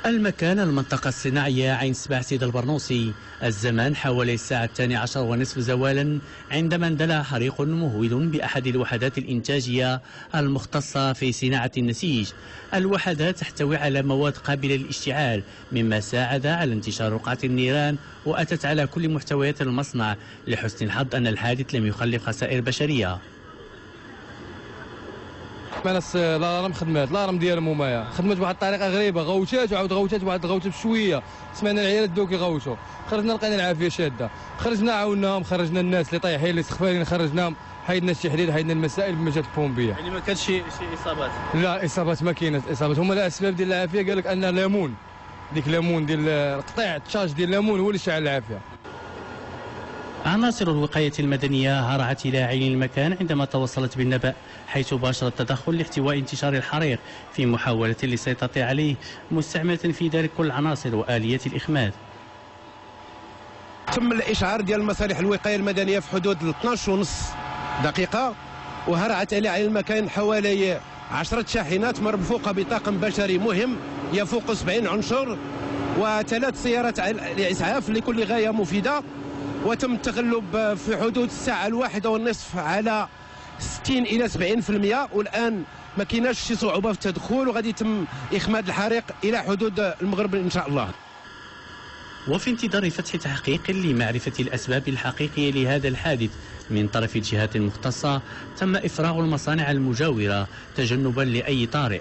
المكان المنطقة الصناعية عين سبع سيد البرنوسي. الزمان حوالي الساعة 12:30 زوالا عندما اندلع حريق مهول بأحد الوحدات الإنتاجية المختصة في صناعة النسيج. الوحدات تحتوي على مواد قابلة للاشتعال، مما ساعد على انتشار رقعة النيران وأتت على كل محتويات المصنع. لحسن الحظ أن الحادث لم يخلف خسائر بشرية. الناس الالارم خدمات، الالارم ديال مومايا خدمات بواحد الطريقه غريبه، غوتات وعاود غوتات واحد الغوته بشويه. سمعنا العيالات بداو كيغوتوا، خرجنا لقينا العافيه شاده، خرجنا عاوناهم، خرجنا الناس اللي طايحين اللي سخفانين خرجناهم، حيدنا التحديد، حيدنا المسائل بما جات البومبيه. يعني ما كانش شي اصابات؟ لا اصابات ما كايناش اصابات. هما الاسباب ديال العافيه قال لك ان ليمون، ديك ليمون ديال القطيع التشارج ديال الليمون هو اللي شعل العافيه. عناصر الوقاية المدنية هرعت إلى عين المكان عندما توصلت بالنبأ، حيث باشر التدخل لاحتواء انتشار الحريق في محاولة للسيطرة عليه، مستعملة في ذلك كل العناصر وآلية الإخماد. تم الإشعار ديال مصالح الوقاية المدنية في حدود 12:30 دقيقة، وهرعت إلى عين المكان حوالي 10 شاحنات مرفوقة بطاقم بشري مهم يفوق 70 عنصر وثلاث سيارات الإسعاف لكل غاية مفيدة. وتم التغلب في حدود الساعة 1:30 على 60 إلى 70%، والآن ما كايناش شي صعوبة في التدخل، وغادي يتم إخماد الحريق إلى حدود المغرب إن شاء الله. وفي انتظار فتح تحقيق لمعرفة الأسباب الحقيقية لهذا الحادث من طرف الجهات المختصة، تم إفراغ المصانع المجاورة تجنبا لأي طارئ.